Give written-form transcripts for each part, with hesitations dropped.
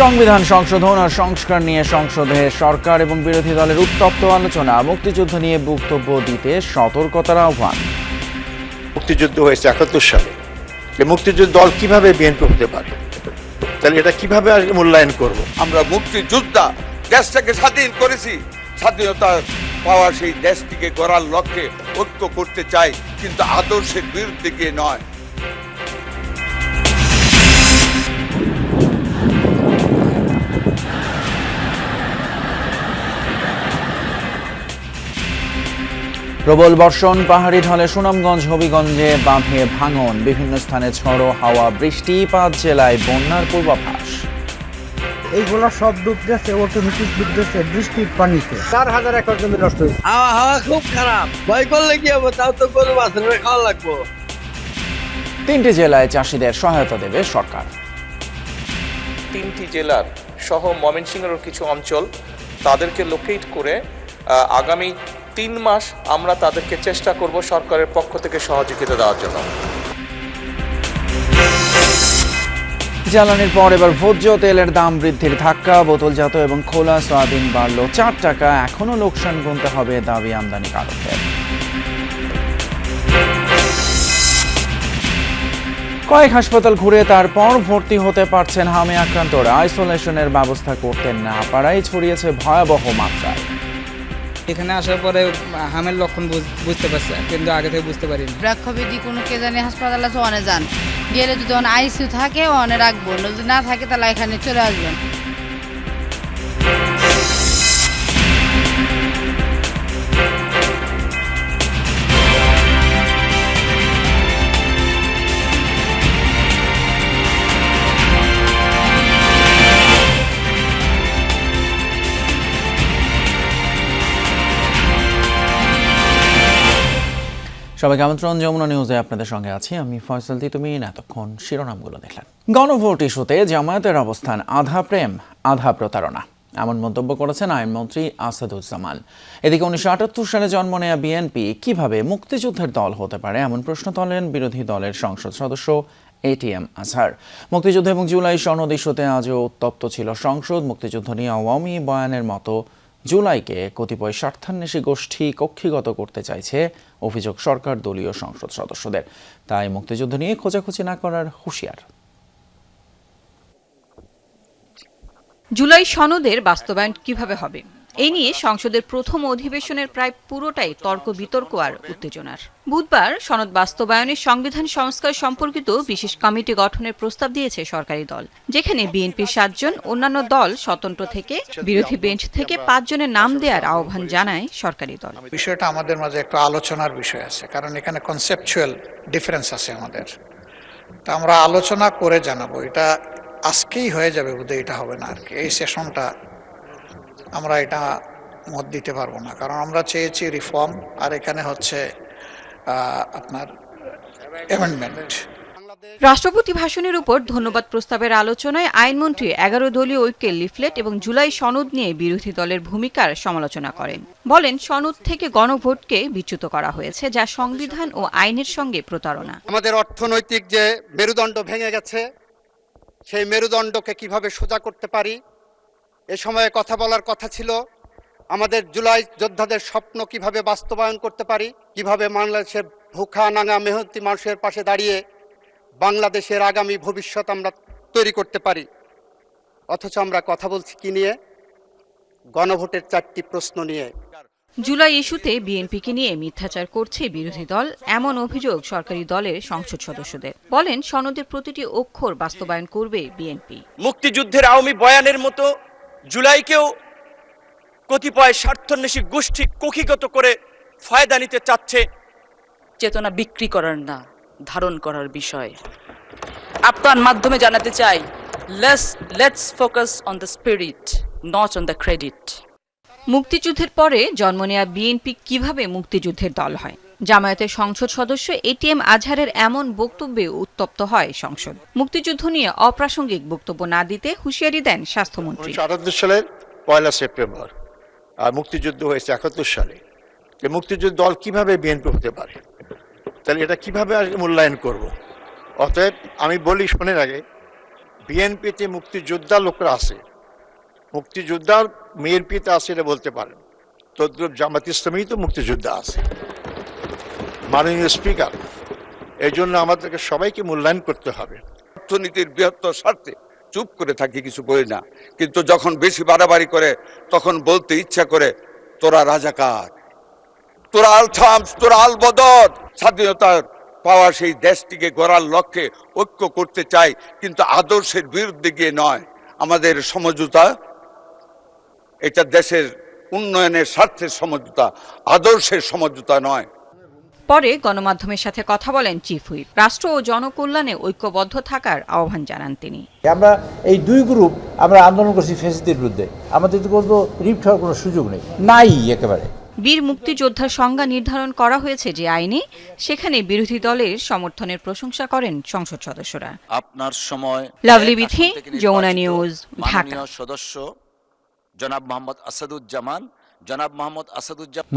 সংবিধান সংশোধন ও সংস্কার নিয়ে সংসদে সরকার এবং বিরোধী দলের উত্তপ্ত আলোচনা। মুক্তিযুদ্ধ নিয়ে বক্তব্য দিতে সতর্কতার আহ্বান। মুক্তিযুদ্ধ হয়েছে ৭১ সালে। এই মুক্তিযুদ্ধ দল কিভাবে বিএনপি হতে পারে? তাহলে এটা কিভাবে মূল্যায়ন করব? আমরা মুক্তিযোদ্ধা দেশটাকে স্বাধীন করেছি, স্বাধীনতা পাওয়া সেই দেশটিকে গড়ার লক্ষ্যে ঐক্য করতে চাই, কিন্তু আদর্শের বিরুদ্ধে গিয়ে নয়। প্রবল বর্ষণ, পাহাড়ি ঢলে সুনামগঞ্জ হবিগঞ্জে বাঁধে ভাঙন, বিভিন্ন স্থানে ঝড়ো হাওয়া, বৃষ্টি, ৫ জেলায় বন্যার পূর্বাভাস। এইগুলো সব ডুবতেছে, অটোমেটিক ডুবতেছে বৃষ্টির পানিতে। ৪,০০০ একর জমি নষ্ট হয়েছে। হাওয়া খুব খারাপ, ভয় করলে কি হবে? তাও তো গরু বাছুরের খাওয়া লাগবো। ৩টি জেলায় চাষিদের সহায়তা দেবে সরকার। 3টি জেলার সহ ময়মনসিংহের কিছু অঞ্চল তাদেরকে লোকেট করে আগামী 3 মাস আমরা তাদেরকে চেষ্টা করব সরকারের পক্ষ থেকে সহযোগিতা দেওয়ার জন্য। জ্বালানির পর এবার ভোজ্য তেলের দাম বৃদ্ধির ধাক্কা। বোতলজাত এবং খোলা সয়াবিন বাড়ল ৪ টাকা। এখনো লোকসান গুনতে হবে দাবি আমদানিকারকদের। কয়েক হাসপাতাল ঘুরে তারপর ভর্তি হতে পারছেন হামে আক্রান্তরা। আইসোলেশনের ব্যবস্থা করতে না পারায় ছড়িয়েছে ভয়াবহ মাত্রায়। এখানে আসার পরে হামের লক্ষণ বুঝতে পারছে, কিন্তু আগে থেকে বুঝতে পারিনি। ব্রাক্ষবিধি কোনো কে জানি হাসপাতাল আছে, অনে যান গেলে যদি অনে আইসিইউ থাকে অনে রাখবো, যদি না থাকে তাহলে এখানে চলে আসবেন। সবাইকে আমন্ত্রণ, যমুনা নিউজে আপনাদের সঙ্গে আছি আমি ফয়সাল তিতুমিন। এতক্ষণ শিরোনামগুলো দেখলেন। গণভোট ইস্যুতে জামায়াতের অবস্থান আধা প্রেম আধা প্রতারণা, এমন মন্তব্য করেছেন আইনমন্ত্রী আসাদুজ্জামান। এদিকে ১৯৭৮ সালে জন্ম নেয়া বিএনপি কিভাবে মুক্তিযুদ্ধের দল হতে পারে, এমন প্রশ্ন তোলেন বিরোধী দলের সংসদ সদস্য এটিএম আজহার। মুক্তিযুদ্ধ এবং জুলাই সনদ ইস্যুতে আজও উত্তপ্ত ছিল সংসদ। মুক্তিযুদ্ধ নিয়ে আওয়ামী বয়ানের মতো জুলাইকে কতিপয় স্বার্থান্বেষী গোষ্ঠী কক্ষিগত করতে চাইছে অভিযোগ সরকার দলীয় সংসদ সদস্যদের। তাই মুক্তিযুদ্ধ নিয়ে খোঁজাখুঁজি না করার হুঁশিয়ার। জুলাই সনদের বাস্তবায়ন কিভাবে হবে, এই নিয়ে সংসদের প্রথম অধিবেশনের প্রায় পুরোটাই তর্ক বিতর্ক আর উত্তেজনার। বুধবার সনদ বাস্তবায়নের সংবিধান সংস্কার সম্পর্কিত বিশেষ কমিটি গঠনের প্রস্তাব দিয়েছে সরকারি দল, যেখানে বিএনপির ৭ জন, অন্যান্য দল স্বতন্ত্র থেকে, বিরোধী বেঞ্চ থেকে ৫ জনের নাম দেওয়ার আহ্বান জানায় সরকারি দল। বিষয়টা আমাদের মাঝে একটু আলোচনার বিষয় আছে, কারণ এখানে কনসেপচুয়াল ডিফারেন্স আছে আমাদের। তা আমরা আলোচনা করে জানাবো। এটা আজকেই হয়ে যাবে বোধহয়, এটা হবে না আর কি। এই সেশনটা আমরা এটা মত দিতে পারবো না, কারণ আমরা চেয়েছি রিফর্ম, আর এখানে হচ্ছে আপনার অ্যামেন্ডমেন্ট। রাষ্ট্রপতি ভাষণের উপর ধন্যবাদ প্রস্তাবের আলোচনায় আইনমন্ত্রী ১১ দলীয় ঐক্যের লিফলেট এবং জুলাই সনদ নিয়ে বিরোধী দলের ভূমিকার সমালোচনা করেন। বলেন, সনদ থেকে গণভোটকে বিচ্যুত করা হয়েছে, যা সংবিধান ও আইনের সঙ্গে প্রতারণা। আমাদের অর্থনৈতিক যে মেরুদণ্ড ভেঙে গেছে, সেই মেরুদণ্ডকে কিভাবে সোজা করতে পারি, এ সময়ে কথা বলার কথা ছিল। আমাদের জুলাই যোদ্ধাদের স্বপ্ন কিভাবে বাস্তবায়ন করতে পারি, কিভাবে বাংলাদেশের ভুখা নাঙা মেহনতি মানুষের পাশে দাঁড়িয়ে বাংলাদেশের আগামী ভবিষ্যৎ আমরা তৈরি করতে পারি। অথচ আমরা কথা বলছি কি নিয়ে? গণভোটের 4টি প্রশ্ন নিয়ে। জুলাই ইস্যুতে বিএনপিকে নিয়ে মিথ্যাচার করছে বিরোধী দল, এমন অভিযোগ সরকারি দলের সংসদ সদস্যদের। বলেন, সনদের প্রতিটি অক্ষর বাস্তবায়ন করবে বিএনপি। মুক্তিযুদ্ধের আওয়ামী বয়ানের মতো জুলাইকেও কতিপয় স্বার্থান্বেষী গোষ্ঠী কক্ষিগত করে ফায়দা নিতে চাচ্ছে। চেতনা বিক্রি করার না, ধারণ করার বিষয়। আপনার মাধ্যমে জানাতে চাই, let's focus on the spirit, not on the credit. মুক্তিযুদ্ধের পরে জন্ম নেয়া বিএনপি কিভাবে মুক্তিযুদ্ধের দল হয়? জামায়াতের সংসদ সদস্য এটিএম আজহারের এমন বক্তব্যে উত্তপ্ত হয় সংসদ। মুক্তিযুদ্ধ নিয়ে অপ্রাসঙ্গিক বক্তব্য না দিতে হুঁশিয়ারি দেন স্বাস্থ্যমন্ত্রী। ১৯৭৮ সালের ১ সেপ্টেম্বর, আর মুক্তিযুদ্ধ হয়েছে ৭১ সালে। এই মুক্তিযুদ্ধ দল কিভাবে বিএনপি হতে পারে? তাহলে এটা কিভাবে মূল্যায়ন করব? অতএব আমি বলি, শোনেন আগে, বিএনপিতে মুক্তিযোদ্ধা লোকরা আছে, মুক্তিযোদ্ধার মেয়ের পিতা আছে এটা বলতে পারেন, তদ্রুপ জামাত ইসলামী তো মুক্তিযোদ্ধা আছে। মাননীয় স্পিকার, এই জন্য আমাদেরকে সবাইকে মূল্যায়ন করতে হবে। অর্থনীতির বৃহত্তর স্বার্থে চুপ করে থাকি, কিছু করি না, কিন্তু যখন বেশি বাড়াবাড়ি করে তখন বলতে ইচ্ছা করে তোরা রাজাকার, তোরা আল থামস, তোরা আল বদর। স্বাধীনতার পাওয়া সেই দেশটিকে গড়ার লক্ষ্যে ঐক্য করতে চাই, কিন্তু আদর্শের বিরুদ্ধে গিয়ে নয়। আমাদের সমঝোতা এটা দেশের উন্নয়নের স্বার্থের সমঝোতা, আদর্শের সমঝোতা নয়। পরে গণমাধ্যমের সাথে কথা বলেন চিফ হুইপ। রাষ্ট্র ও জনকল্যাণে ঐক্যবদ্ধ থাকার আহ্বান জানান তিনি। আমরা এই দুই গ্রুপ আমরা আন্দোলন করছি ফ্যাসিস্টের বিরুদ্ধে, আমাদের তো কোনো রিপ্ট হওয়ার কোনো সুযোগ নাই একেবারে। বীর মুক্তিযোদ্ধার সংজ্ঞা নির্ধারণ করা হয়েছে যে আইনে, সেখানে বিরোধী দলের সমর্থনের প্রশংসা করেন সংসদ সদস্যরা। আপনার সময় লাভলি বিথি, যমুনা নিউজ, ঢাকা। সদস্য জনাব মোহাম্মদ আসাদুজ্জামান।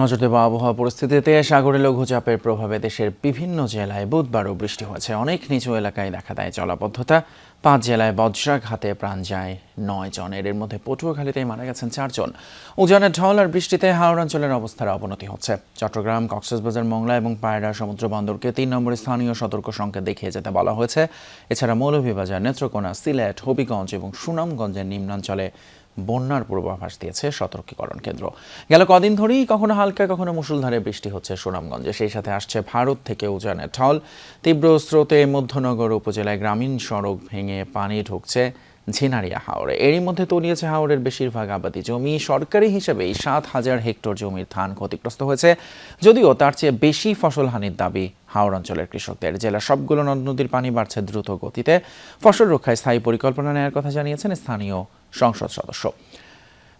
নজর দেব আবহাওয়া পরিস্থিতিতে। সাগরে লঘুচাপের প্রভাবে দেশের বিভিন্ন জেলায় বুধবারও বৃষ্টি হয়েছে। অনেক নিচু এলাকায় দেখা দেয় জলাবদ্ধতা। 5 জেলায় বজ্রাঘাতে প্রাণ যায় 9 জনের, এর মধ্যে পটুয়াখালীতেই মারা গেছেন 4 জন। উজানের ঢল আর বৃষ্টিতে হাওড় অঞ্চলের অবস্থার অবনতি হচ্ছে। চট্টগ্রাম, কক্সবাজার, মংলা এবং পায়রা সমুদ্র বন্দরকে 3 নম্বরে স্থানীয় সতর্ক সংকেত দেখিয়ে যেতে বলা হয়েছে। এছাড়া মৌলভীবাজার, নেত্রকোনা, সিলেট, হবিগঞ্জ এবং সুনামগঞ্জের নিম্নাঞ্চলে বন্যার পূর্বাভাস দিয়েছে সতর্কীকরণ কেন্দ্র। গেল কদিন ধরেই কখনো হালকা কখনো মুষলধারে বৃষ্টি হচ্ছে সুনামগঞ্জে। সেই সাথে আসছে ভারত থেকে উজানের ঢল। তীব্র স্রোতে মধ্যনগর উপজেলায় গ্রামীণ সড়ক ভেঙে পানি ঢুকছে ঝিনারিয়া হাওরে। এরই মধ্যে তলিয়েছে হাওরের বেশিরভাগ আবাদি জমি। সরকারি হিসেবেই 7,000 হেক্টর জমির ধান ক্ষতিগ্রস্ত হয়েছে, যদিও তার চেয়ে বেশি ফসল হানির দাবি হাওড় অঞ্চলের কৃষকদের। জেলার সবগুলো নদ নদীর পানি বাড়ছে দ্রুত গতিতে। ফসল রক্ষায় স্থায়ী পরিকল্পনা নেওয়ার কথা জানিয়েছেন স্থানীয় সংসদ সদস্য।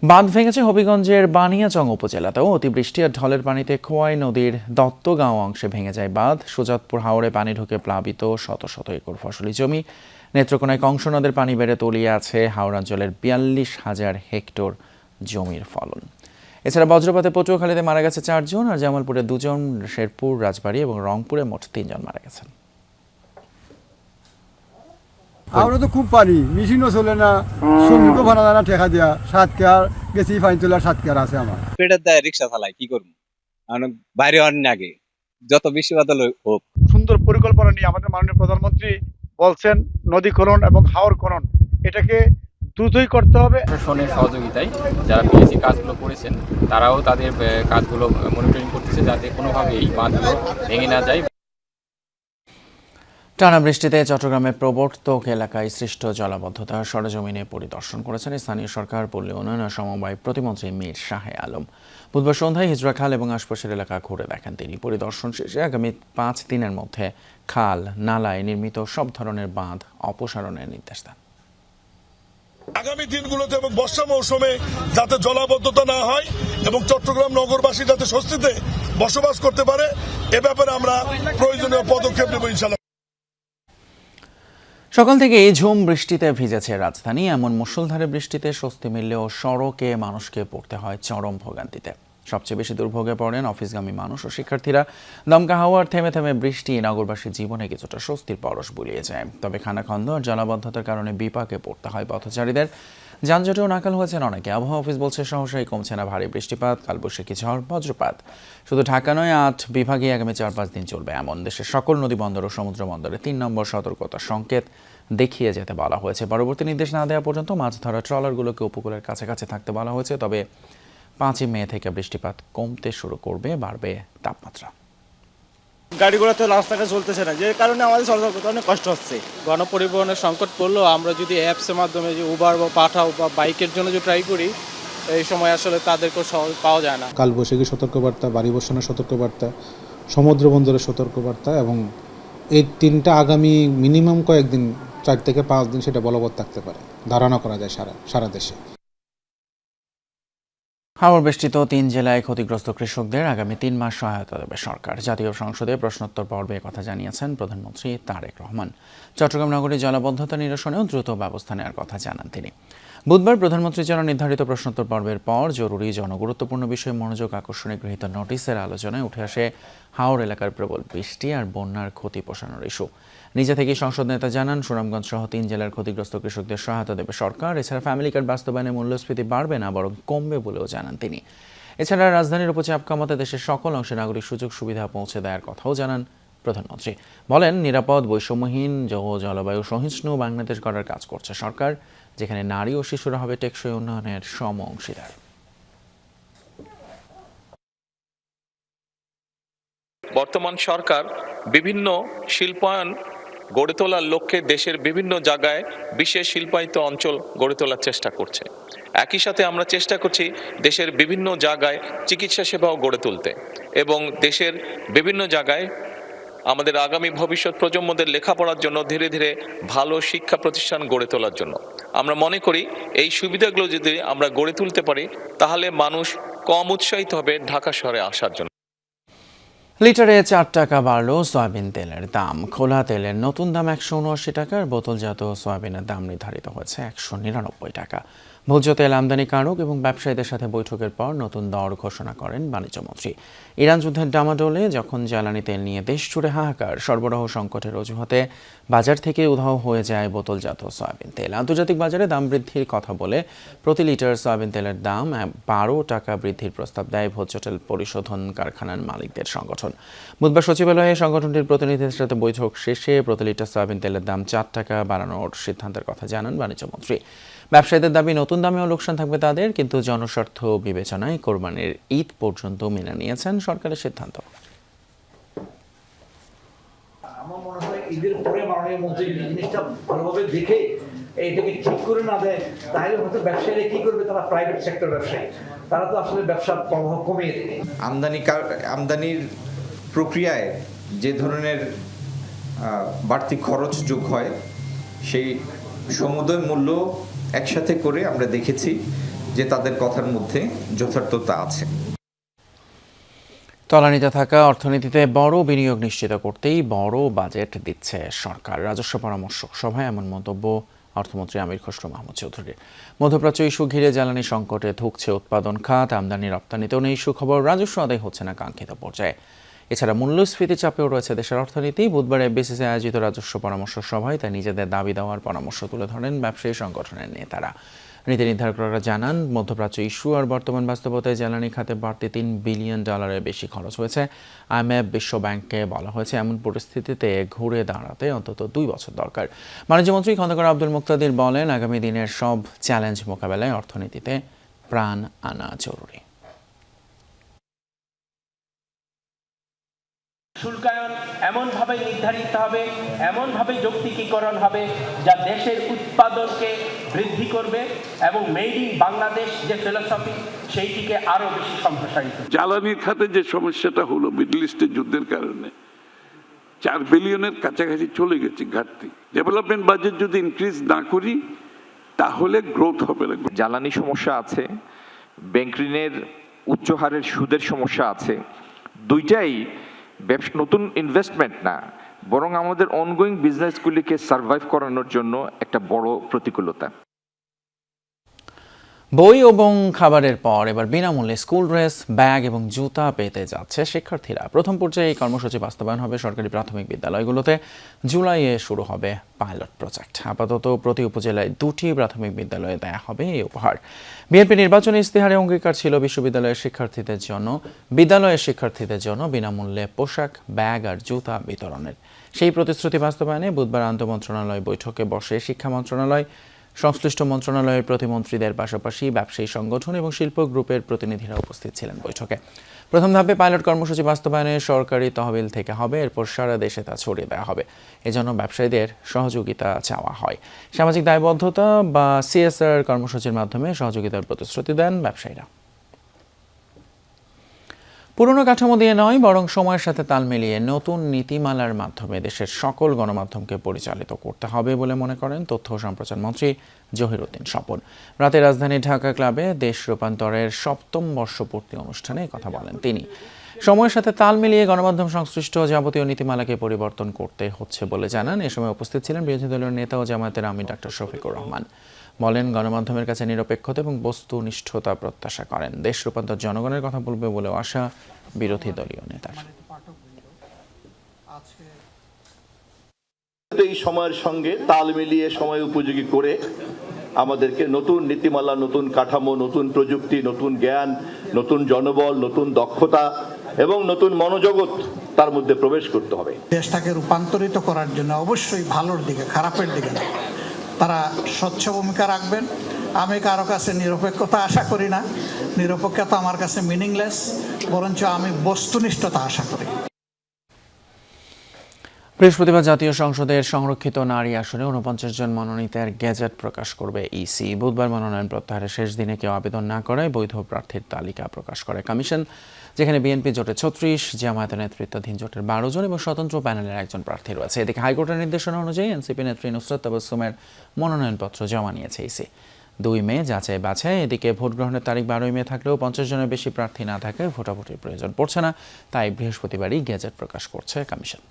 বাঁধ ভেঙেছে হবিগঞ্জের বানিয়াচং উপজেলাতেও। অতিবৃষ্টি আর ঢলের পানিতে খোয়াই নদীর দত্তগাঁও অংশে ভেঙে যায় বাঁধ। সুজাতপুর হাওরে পানি ঢুকে প্লাবিত শত শত একর ফসলি জমি। নেত্রকোনায় কংস নদের পানি বেড়ে তলিয়ে আছে হাওড় অঞ্চলের 42,000 হেক্টর জমির ফলন। এছাড়া বজ্রপাতে পটুয়াখালীতে মারা গেছে 4 জন, আর জামালপুরে 2 জন, শেরপুর, রাজবাড়ী এবং রংপুরে মোট 3 জন মারা গেছেন। আমরা তো খুব পানি, মেশিনও চলে না, শ্রমিকও ভাড়া যায় না ঠেকা দেওয়া। 7 কেয়ার গেছি, পানি তোলার 7 কেয়ার আছে আমার। পেটের দায় রিক্সা চালাই, কি করবো, বাইরে অনেক আগে যত বেশি বাদল হোক। সুন্দর পরিকল্পনা নিয়ে আমাদের মাননীয় প্রধানমন্ত্রী বলছেন নদী খনন এবং হাওর খনন, এটাকে দ্রুতই করতে হবে। প্রশাসনের সহযোগিতায় যারা পিএসসি কাজগুলো করেছেন তারাও তাদের কাজগুলো মনিটরিং করতেছে, যাতে কোনোভাবে এই বাঁধগুলো ভেঙে না যায়। টানা বৃষ্টিতে চট্টগ্রামের প্রবর্তক এলাকায় সৃষ্ট জলাবদ্ধতা সরেজমিনে পরিদর্শন করেছেন স্থানীয় সরকার, পল্লী উন্নয়ন ও সমবায় প্রতিমন্ত্রী মীর শাহে আলম। বুধবার সন্ধ্যায় হিজরা খাল এবং আশপাশের এলাকা ঘুরে দেখেন তিনি। পরিদর্শন শেষে আগামী 5 দিনের মধ্যে খাল, নালায় নির্মিত সব ধরনের বাঁধ অপসারণের নির্দেশ দেন। আগামী দিনগুলোতে এবং বর্ষা মৌসুমে যাতে জলাবদ্ধতা না হয় এবং চট্টগ্রাম নগরবাসী যাতে স্বস্তিতে বসবাস করতে পারে, এ ব্যাপারে আমরা প্রয়োজনীয় পদক্ষেপ নেব ইনশাআল্লাহ। সকাল থেকে ঝুম বৃষ্টিতে ভিজেছে রাজধানী। এমন মুষলধারে বৃষ্টিতে স্বস্তি মিললেও সড়কে মানুষকে পড়তে হয় চরম ভোগান্তিতে। সবচেয়ে বেশি দুর্ভোগে পড়েন অফিসগামী মানুষ ও শিক্ষার্থীরা। দমকা হাওয়ার থেমে থেমে বৃষ্টি নগরবাসীর জীবনে কিছুটা স্বস্তির পরশ বুলিয়ে যায়। তবে খানাখন্দ আর জলাবদ্ধতার কারণে বিপাকে পড়তে হয় পথচারীদের। যানজটেও নাকাল হয়েছেন অনেকে। আবহাওয়া অফিস বলছে সহসাই কমছে না ভারী বৃষ্টিপাত, কালবৈশাখী ঝড়, বজ্রপাত। শুধু ঢাকা নয়, 8 বিভাগে আগামী 4-5 দিন চলবে এমন। দেশের সকল নদী বন্দর ও সমুদ্র বন্দরে 3 নম্বর সতর্কতা সংকেত দেখিয়ে যেতে বলা হয়েছে। পরবর্তী নির্দেশ না দেওয়া পর্যন্ত মাছ ধরা ট্রলারগুলোকে উপকূলের কাছাকাছি থাকতে বলা হয়েছে। তবে 5 মে থেকে বৃষ্টিপাত কমতে শুরু করবে, বাড়বে তাপমাত্রা। গাড়িগুলো তো রাস্তাটা চলতেছে না, যে কারণে আমাদের চলাচল করতে অনেক কষ্ট হচ্ছে। গণপরিবহনের সংকট পড়লেও আমরা যদি অ্যাপসের মাধ্যমে যে উবার বা পাঠাও বা বাইকের জন্য যে ট্রাই করি, এই সময় আসলে তাদেরকেও পাওয়া যায় না। কালবৈশাখী সতর্কবার্তা, বাড়ি বর্ষণের সতর্কবার্তা, সমুদ্র বন্দরের সতর্কবার্তা এবং এই 3টা আগামী মিনিমাম কয়েকদিন, 4 থেকে 5 দিন সেটা বলবৎ থাকতে পারে, ধারণা করা যায় সারা দেশে। হাওর বেষ্টিত 3 জেলায় ক্ষতিগ্রস্ত কৃষকদের আগামী 3 মাস সহায়তা দেবে সরকার। জাতীয় সংসদে প্রশ্নোত্তর পর্বে কথা জানিয়েছেন প্রধানমন্ত্রী তারেক রহমান। চট্টগ্রাম নগরীর জলাবদ্ধতা নিরসনেও দ্রুত ব্যবস্থা নেওয়ার কথা জানান তিনি। বুধবার প্রধানমন্ত্রীর জন্য নির্ধারিত প্রশ্নোত্তর পর্বের পর জরুরি জনগুরুত্বপূর্ণ বিষয়ে মনোযোগ আকর্ষণে গৃহীত নোটিশের আলোচনায় উঠে আসে হাওড় এলাকার প্রবল বৃষ্টি আর বন্যার ক্ষতি পোষানোর ইস্যু। নিজে থেকেই সংসদ নেতা জানান, সুনামগঞ্জ সহ 3 জেলার ক্ষতিগ্রস্ত কৃষকদের সহায়তা দেবে সরকার। এছাড়া ফ্যামিলি কার্ড বাস্তবায়নে মূল্যস্ফীতি বাড়বে না, বরং কমবে বলেও জানান তিনি। এছাড়া রাজধানীর উপর চাপ কমাতে দেশের সকল অংশে নাগরিক সুযোগ সুবিধা পৌঁছে দেওয়ার কথাও জানান প্রধানমন্ত্রী। বলেন, নিরাপদ, বৈষম্যহীন ও জলবায়ু সহিষ্ণু বাংলাদেশ গড়ার কাজ করছে সরকার, যেখানে নারী ও শিশুরা হবে টেকসই উন্নয়নের সম অংশীদার। বর্তমান সরকার বিভিন্ন শিল্পায়ন গড়ে তোলার লক্ষ্যে দেশের বিভিন্ন জায়গায় বিশেষ শিল্পায়িত অঞ্চল গড়ে তোলার চেষ্টা করছে। একই সাথে আমরা চেষ্টা করছি দেশের বিভিন্ন জায়গায় চিকিৎসা সেবাও গড়ে তুলতে এবং দেশের বিভিন্ন জায়গায় আমাদের আগামী ভবিষ্যৎ প্রজন্মদের লেখাপড়ার জন্য ধীরে ধীরে ভালো শিক্ষা প্রতিষ্ঠান গড়ে তোলার জন্য। আমরা মনে করি এই সুবিধাগুলো যদি আমরা গড়ে তুলতে পারি, তাহলে মানুষ কম উৎসাহিত হবে ঢাকা শহরে আসার জন্য। লিটারে 4 টাকা বাড়ল সয়াবিন তেলের দাম। খোলা তেলের নতুন দাম 179 টাকা, আর বোতলজাত সয়াবিনের দাম নির্ধারিত হয়েছে 199 টাকা। ভোজ্য তেল আমদানিকারক এবং ব্যবসায়ীদের সাথে বৈঠকের পর নতুন দর ঘোষণা করেন বাণিজ্যমন্ত্রী। ইরান যুদ্ধের ডামাডোলে যখন জ্বালানি তেল নিয়ে দেশ জুড়ে হাহাকার, সরবরাহ সংকটের অজুহাতে বাজার থেকে উধাও হয়ে যায় বোতলজাত সয়াবিন তেল। আন্তর্জাতিক বাজারে দাম বৃদ্ধির কথা বলে প্রতি লিটার সয়াবিন তেলের দাম 12 টাকা বৃদ্ধির প্রস্তাব দেয় ভোজ্য তেল পরিশোধন কারখানার মালিকদের সংগঠন। বুধবার সচিবালয়ে সংগঠনটির প্রতিনিধিদের সাথে বৈঠক শেষে প্রতি লিটার সয়াবিন তেলের দাম 4 টাকা বাড়ানোর সিদ্ধান্তের কথা জানান বাণিজ্যমন্ত্রী। ব্যবসায়ীদের দাবি, নতুন দামেও লোকসান থাকবে তাদের, কিন্তু জনস্বার্থ বিবেচনায় কোরবানির ঈদ পর্যন্ত মেনে নিয়েছেন সরকারের সিদ্ধান্ত। আমার মনে হয় ঈদের পরে মাননীয় মন্ত্রী জিনিসটা ভালোভাবে দেখে এইটাকে ঠিক করে না দেয়, তাহলে হয়তো ব্যবসায়ীরা কি করবে, তারা প্রাইভেট সেক্টর ব্যবসায়ী, তারা তো আসলে ব্যবসার প্রভাব কমিয়ে দেবে। আমদানির প্রক্রিয়ায় যে ধরনের বাড়তি খরচ যোগ হয়, সেই সমুদয় মূল্য একসাথে করে আমরা দেখেছি যে তাদের কথার মধ্যে যথার্থতা আছে। তলানিতে থাকা অর্থনীতিতে বড় বিনিয়োগ নিশ্চিত করতেই বড় বাজেট দিচ্ছে সরকার। রাজস্ব পরামর্শক সভায় এমন মন্তব্য অর্থমন্ত্রী আমির খসরু মাহমুদ চৌধুরীর। মধ্যপ্রাচ্য ইস্যু ঘিরে জ্বালানি সংকটে ধুঁকছে উৎপাদন খাত, আমদানি রপ্তানিতেও নেই সুখবর, রাজস্ব আদায় হচ্ছে না কাঙ্ক্ষিত পর্যায়ে। এছাড়া মূল্যস্ফীতি চাপেও রয়েছে দেশের অর্থনীতি। বুধবার এফবিসিসি আয়োজিত রাজস্ব পরামর্শ সভায় তাই নিজেদের দাবি দেওয়ার পরামর্শ তুলে ধরেন ব্যবসায়ী সংগঠনের নেতারা। নীতি নির্ধারকরা জানান, মধ্যপ্রাচ্য ইস্যু আর বর্তমান বাস্তবতায় জ্বালানি খাতে বাড়তি $3 বিলিয়ন বেশি খরচ হয়েছে। IMF, বিশ্ব ব্যাংককে বলা হয়েছে এমন পরিস্থিতিতে ঘুরে দাঁড়াতে অন্তত 2 বছর দরকার। বাণিজ্যমন্ত্রী খন্দকার আব্দুল মুক্তাদির বলেন, আগামী দিনের সব চ্যালেঞ্জ মোকাবেলায় অর্থনীতিতে প্রাণ আনা জরুরি। শুল্কায়ন এমনভাবে নির্ধারিত হবে, এমনভাবে যৌক্তিকীকরণ হবে যা দেশের উৎপাদনকে বৃদ্ধি করবে এবং মেড ইন বাংলাদেশ যে ফিলসফি সেইটিকে আরো বেশি সম্প্রসারিত। জ্বালানির খাতে যে সমস্যাটা হলো মিডল ইস্টের যুদ্ধের কারণে 4 বিলিয়নের কাছাকাছি চলে গেছে ঘাটতি। ডেভেলপমেন্ট বাজেট যদি ইনক্রিজ না করি তাহলে গ্রোথ হবে না। জ্বালানি সমস্যা আছে, ব্যাংক ঋণের উচ্চ হারের সুদের সমস্যা আছে। দুইটাই নতুন ইনভেস্টমেন্ট না, বরং আমাদের অনগোয়িং বিজনেসগুলিকে সার্ভাইভ করানোর জন্য একটা বড় প্রতিকূলতা। বই এবং খাবারের পর এবার বিনামূল্যে স্কুল ড্রেস, ব্যাগ এবং জুতা পেতে যাচ্ছে শিক্ষার্থীরা। প্রথম পর্যায়ে এই কর্মসূচি বাস্তবায়ন হবে সরকারি প্রাথমিক বিদ্যালয়গুলোতে। জুলাইয়ে শুরু হবে পাইলট প্রজেক্ট। আপাতত প্রতি উপজেলায় 2টি প্রাথমিক বিদ্যালয়ে দেয়া হবে এই উপহার। বিএনপি নির্বাচনী ইস্তেহারে অঙ্গীকার ছিল বিদ্যালয়ের শিক্ষার্থীদের জন্য বিনামূল্যে পোশাক, ব্যাগ আর জুতা বিতরণের। সেই প্রতিশ্রুতি বাস্তবায়নে বুধবার আন্তঃমন্ত্রণালয় বৈঠকে বসে শিক্ষা মন্ত্রণালয়, সংশ্লিষ্ট মন্ত্রণালয়ের প্রতিমন্ত্রীদের পাশাপাশি ব্যবসায়ী সংগঠন এবং শিল্প গ্রুপের প্রতিনিধিরা উপস্থিত ছিলেন বৈঠকে। প্রথম ধাপে পাইলট কর্মসূচি বাস্তবায়নে সরকারি তহবিল থেকে হবে, এরপর সারা দেশে তা ছড়িয়ে দেওয়া হবে। এজন্য ব্যবসায়ীদের সহযোগিতা চাওয়া হয়। সামাজিক দায়বদ্ধতা বা CSR কর্মসূচির মাধ্যমে সহযোগিতার প্রতিশ্রুতি দেন ব্যবসায়ীরা। পুরনো কাঠামো দিয়ে নয়, বরং সময়ের সাথে তাল মিলিয়ে নতুন নীতিমালার মাধ্যমে দেশের সকল গণমাধ্যমকে পরিচালিত করতে হবে বলে মনে করেন তথ্য ও সম্প্রচার মন্ত্রী জহিরুদ্দিন স্বপন। রাতে রাজধানী ঢাকা ক্লাবে দেশ রূপান্তরের 7ম বর্ষপূর্তি অনুষ্ঠানে কথা বলেন তিনি। সময়ের সাথে তাল মিলিয়ে গণমাধ্যম সংশ্লিষ্ট যাবতীয় নীতিমালাকে পরিবর্তন করতে হচ্ছে বলে জানান। এ সময় উপস্থিত ছিলেন বিরোধী দলীয় নেতা ও জামায়াতের আমির ডক্টর শফিকুর রহমান। বলেন, গণমাধ্যমের কাছে নিরপেক্ষতা এবং বস্তুনিষ্ঠতা প্রত্যাশা করেন। দেশ রূপান্তর জনগণের কথা বলবে বলেও আশা বিরোধী দলীয় নেতার। এই সময়ের সঙ্গে তাল মিলিয়ে সময় উপযোগী করে আমাদেরকে নতুন নীতিমালা, নতুন কাঠামো, নতুন প্রযুক্তি, নতুন জ্ঞান, নতুন জনবল, নতুন দক্ষতা এবং নতুন মনোজগৎ তার মধ্যে প্রবেশ করতে হবে। দেশটাকে রূপান্তরিত করার জন্য অবশ্যই ভালোর দিকে, খারাপের দিকে না, তারা স্বচ্ছ ভূমিকা রাখবেন। আমি কারো কাছে নিরপেক্ষতা আশা করি না, নিরপেক্ষতা আমার কাছে মিনিংলেস, বরঞ্চ আমি বস্তুনিষ্ঠতা আশা করি। বৃহস্পতিবার জাতীয় সংসদের সংরক্ষিত নারী আসনে 49 জন মনোনীতের গেজেট প্রকাশ করবে ইসি। বুধবার মনোনয়ন প্রত্যাহারের শেষ দিনে কেউ আবেদন না করায় বৈধ প্রার্থীর তালিকা প্রকাশ করে কমিশন, যেখানে বিএনপি জোটে 36, জামায়াতের নেতৃত্বাধীন জোটের 12 জন এবং স্বতন্ত্র প্যানেলের একজন প্রার্থী রয়েছে। এদিকে হাইকোর্টের নির্দেশনা অনুযায়ী এনসিপি নেত্রী নুসরাত তাবাসসুমের মনোনয়নপত্র জমা নিয়েছে ইসি। 2 মে যাচাই বাছাই। এদিকে ভোট গ্রহণের তারিখ 12 মে থাকলেও 50 জনের বেশি প্রার্থী না থাকায় ভোটাভুটির প্রয়োজন পড়ছে না, তাই বৃহস্পতিবারই গেজেট প্রকাশ করছে কমিশন।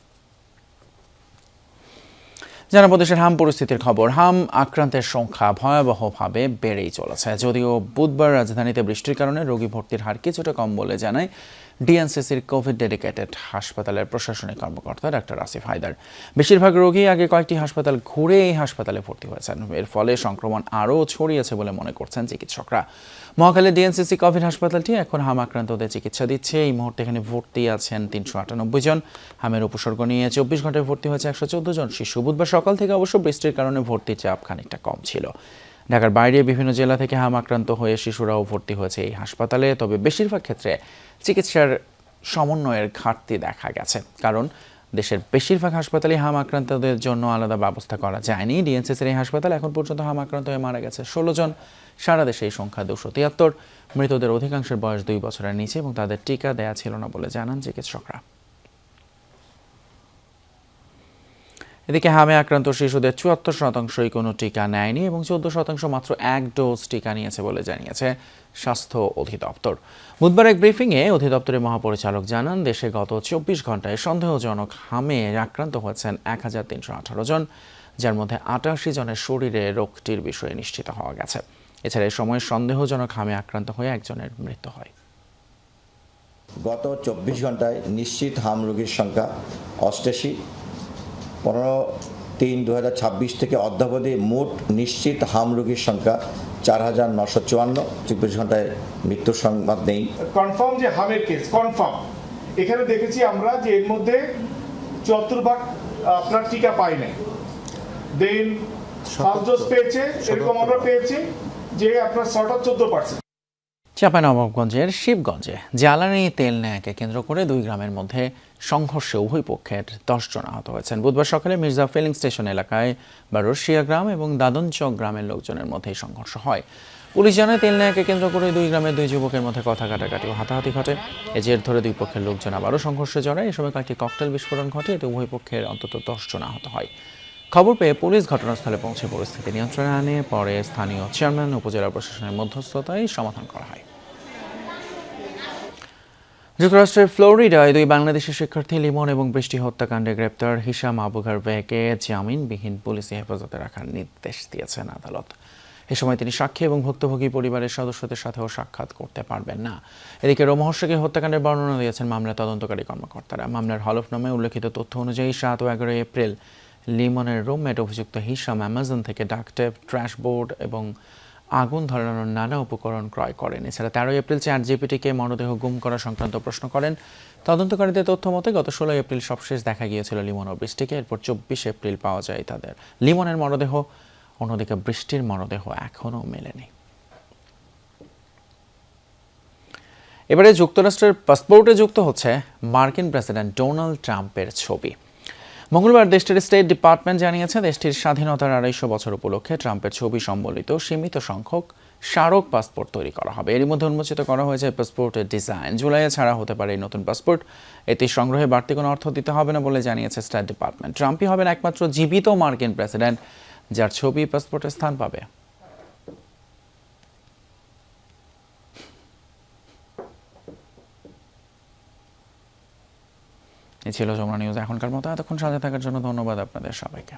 জানাবো দেশের হাম পরিস্থিতির খবর। হাম আক্রান্তের সংখ্যা ভয়াবহভাবে বেড়েই চলেছে। যদিও বুধবার রাজধানীতে বৃষ্টির কারণে রোগী ভর্তির হার কিছুটা কম বলে জানায় ডিএনসিসির কোভিড ডেডিকেটেড হাসপাতালের প্রশাসনিক কর্মকর্তা ডাক্তার আসিফ হায়দার। বেশিরভাগ রোগী আগে কয়েকটি হাসপাতাল ঘুরে এই হাসপাতালে ভর্তি হয়েছেন। এর ফলে সংক্রমণ আরও ছড়িয়েছে বলে মনে করছেন চিকিৎসকরা। মহাখালী ডিএনসিসি কোভিড হাসপাতালটি এখন হাম আক্রান্তদের চিকিৎসা দিচ্ছে। এই মুহূর্তে এখানে ভর্তি আছেন 398 জন। হামের উপসর্গ নিয়ে 24 ঘন্টায় ভর্তি হয়েছে 114 জন শিশু। বুধবার সকাল থেকে অবশ্য বৃষ্টির কারণে ভর্তির চাপ খানিকটা কম ছিল। ঢাকার বাইরে বিভিন্ন জেলা থেকে হাম আক্রান্ত হয়ে শিশুরাও ভর্তি হয়েছে এই হাসপাতালে। তবে বেশিরভাগ ক্ষেত্রে চিকিৎসার সমন্বয়ের ঘাটতি দেখা গেছে, কারণ দেশের বেশিরভাগ হাসপাতালে হাম আক্রান্তদের জন্য আলাদা ব্যবস্থা করা যায়নি। ডিএনসিসির এই হাসপাতালে এখন পর্যন্ত হাম আক্রান্ত হয়ে মারা গেছে 16 জন। সারা দেশে এই সংখ্যা 273। মৃতদের অধিকাংশের বয়স 2 বছরের নিচে এবং তাদের টিকা দেয়া ছিল না বলে জানান চিকিৎসকরা। এদিকে হামে আক্রান্ত শিশুদের 74% কোনো টিকা নেয়নি এবং 14% মাত্র 1 ডোজ টিকা নিয়েছে বলে জানিয়েছে স্বাস্থ্য অধিদপ্তর। বুধবার এক ব্রিফিংয়ে অধিদপ্তরের মহাপরিচালক জানান, দেশে গত 24 ঘন্টায় সন্দেহজনক হামে আক্রান্ত হয়েছেন 1318 জন, যার মধ্যে 88 জনের শরীরে রোগটির বিষয়ে নিশ্চিত হওয়া গেছে। এছাড়া এই সময় সন্দেহজনক হামে আক্রান্ত হয়ে একজনের মৃত্যু হয়। গত 24 ঘন্টায় নিশ্চিত হাম রোগীর সংখ্যা 88। 15/3/2026 থেকে অদ্যাবধি মোট নিশ্চিত হাম রোগীর সংখ্যা 4954। 24 ঘন্টায় মৃত্যুর সংবাদ নেই। কনফার্ম যে হামের কেস কনফার্ম, এখানে দেখেছি আমরা যে এর মধ্যে 74% আপনার টিকা পাই নাই, দেন ফার্স্ট ডোজ পেয়েছে, এরকম আমরা পেয়েছি যে আপনার 14%। চাঁপাইনবাবগঞ্জের শিবগঞ্জে জ্বালানি তেল নেয়াকে কেন্দ্র করে 2 গ্রামের মধ্যে সংঘর্ষে উভয় পক্ষের 10 জন আহত হয়েছেন। বুধবার সকালে মির্জা ফিলিং স্টেশন এলাকায় বা রশিয়া গ্রাম এবং দাদনচক গ্রামের লোকজনের মধ্যে সংঘর্ষ হয়। পুলিশ জানায়, তেল নেয়াকে কেন্দ্র করে 2 গ্রামের 2 যুবকের মধ্যে কথা কাটাকাটি ও হাতাহাতি ঘটে। এ জের ধরে 2 পক্ষের লোকজন আবারও সংঘর্ষে জড়ায়। এ সময় কয়েকটি ককটেল বিস্ফোরণ ঘটে, এতে উভয় পক্ষের অন্তত 10 জন আহত হয়। খবর পেয়ে পুলিশ ঘটনাস্থলে পৌঁছে পরিস্থিতি নিয়ন্ত্রণে আনে। পরে স্থানীয় চেয়ারম্যান উপজেলা প্রশাসনের মধ্যস্থতায় সমাধান করা হয়। যুক্তরাষ্ট্রের ফ্লোরিডায় 2 বাংলাদেশি শিক্ষার্থী লিমন এবং বৃষ্টি হত্যাকাণ্ডে গ্রেপ্তার হিশাম আবু গারভেকে জামিনবিহীন পুলিশি হেফাজতে রাখার নির্দেশ দিয়েছেন আদালত। এ সময় তিনি সাক্ষী এবং ভুক্তভোগী পরিবারের সদস্যদের সাথেও সাক্ষাৎ করতে পারবেন না। এদিকে রোমহর্ষকে হত্যাকাণ্ডের বর্ণনা দিয়েছেন মামলার তদন্তকারী কর্মকর্তারা। মামলার হলফনামায় উল্লেখিত তথ্য অনুযায়ী 7 ও 11 এপ্রিল লিমনের রুমমেট অভিযুক্ত হিশাম অ্যামাজন থেকে ডাকটেপ, ট্র্যাশ বোর্ড এবং আগুন ধরানোর নানা উপকরণ ক্রয় করেন। এছাড়া 13 এপ্রিল চ্যাটজিপিটিকে মরদেহ গুম করা সংক্রান্ত প্রশ্ন করেন। তদন্তকারীদের তথ্য মতে গত 16 এপ্রিল সবশেষ দেখা গিয়েছিল লিমন ও বৃষ্টিকে। এরপর 24 এপ্রিল পাওয়া যায় তাদের লিমনের মরদেহ। অন্যদিকে বৃষ্টির মরদেহ এখনও মেলেনি। এবারে যুক্তরাষ্ট্রের পাসপোর্টে যুক্ত হচ্ছে মার্কিন প্রেসিডেন্ট ডোনাল্ড ট্রাম্পের ছবি। মঙ্গলবার দেশটির স্টেট ডিপার্টমেন্ট জানিয়েছে, দেশটির স্বাধীনতার 250 বছর উপলক্ষে ট্রাম্পের ছবি সম্বলিত সীমিত সংখ্যক স্মারক পাসপোর্ট তৈরি করা হবে। এর মধ্যে উন্মোচিত করা হয়েছে পাসপোর্টের ডিজাইন। জুলাইয়ে ছাড়া হতে পারে এই নতুন পাসপোর্ট। এতে সংগ্রহে বাড়তি কোনো অর্থ দিতে হবে না বলে জানিয়েছে স্টেট ডিপার্টমেন্ট। ট্রাম্পই হবেন একমাত্র জীবিত মার্কিন প্রেসিডেন্ট যার ছবি পাসপোর্টে স্থান পাবে। এই ছিল যমুনা নিউজ এখনকার মতো। এতক্ষণ সাথে থাকার জন্য ধন্যবাদ আপনাদের সবাইকে।